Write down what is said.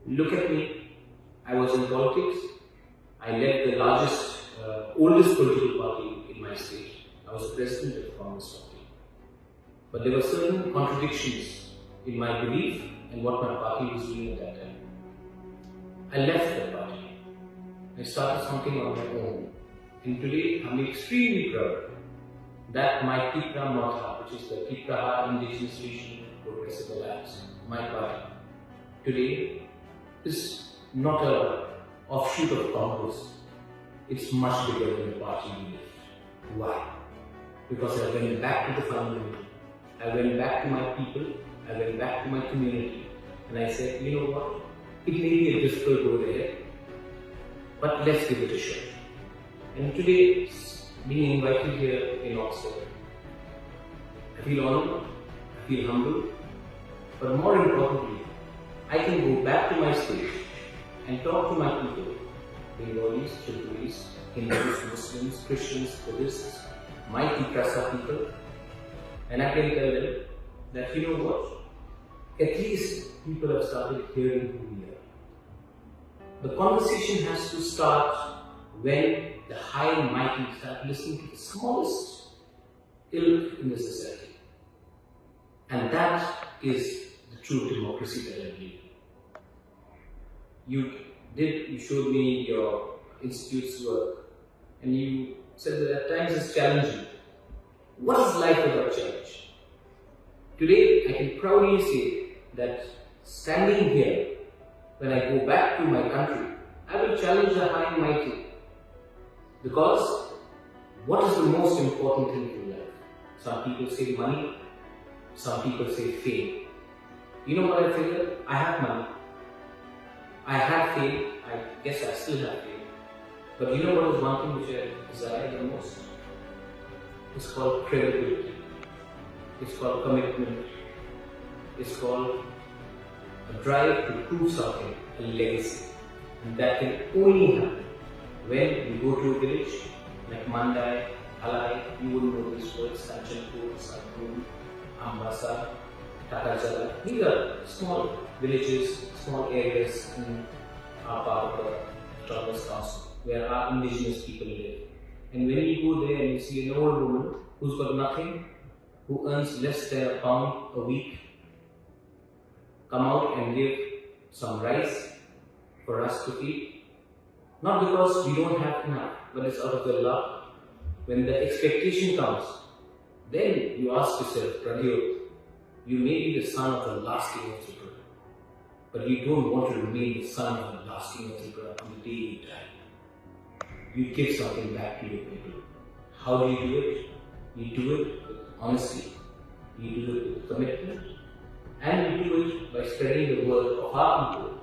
Look at me. I was in politics. I led the largest, oldest political party in my state. I was the president of the Congress party. But there were certain contradictions in my belief and what my party was doing at that time. I left that party. I started something on my own. And today I'm extremely proud that my Tiprasa, which is the Tiprasa Indigenous Region Progressive Alliance, my party, today is not an offshoot of Congress. It's much bigger than the party we left. Why? Because I went back to the fundamental. I went back to my people. I went back to my community. And I said, you know what? It may be a difficult road ahead, but let's give it a shot. And today, being invited here in Oxford, I feel honored, I feel humble, but more importantly, I can go back to my state and talk to my people, Bengalis, Chilpuris, Hindus, Muslims, Christians, Buddhists, my Tiprasa people, and I can tell them that, you know what, at least people have started hearing who we are. The conversation has to start when the high and mighty start listening to the smallest ilk in the society. And that is the true democracy that I believe. You showed me your institute's work, and you said that at times it's challenging. What is life without challenge? Today, I can proudly say that standing here, when I go back to my country, I will challenge the high and mighty. Because what is the most important thing in life? Some people say money, some people say fame. You know what I figured? I have money. I have fame. I guess I still have fame. But you know what is one thing which I desire the most? It's called credibility. It's called commitment. It's called a drive to prove something, a legacy. And that can only happen when you go to a village like Mandai, Alai, you will know these words, Kanchanpur, Sanpur, Ambasa, Takajala. These are small villages, small areas in our part of the Travelers Council where our indigenous people live. And when you go there and you see an old woman who's got nothing, who earns less than £1 a week, come out and give some rice for us to eat. Not because we don't have enough, but it's out of the love. When the expectation comes, then you ask yourself, Pradyot, you may be the son of the last king of Tiprasa, but you don't want to remain the son of the last king of Tiprasa on the day you die. You give something back to your people. How do you do it? You do it with honesty. You do it with commitment. And you do it by spreading the word of our people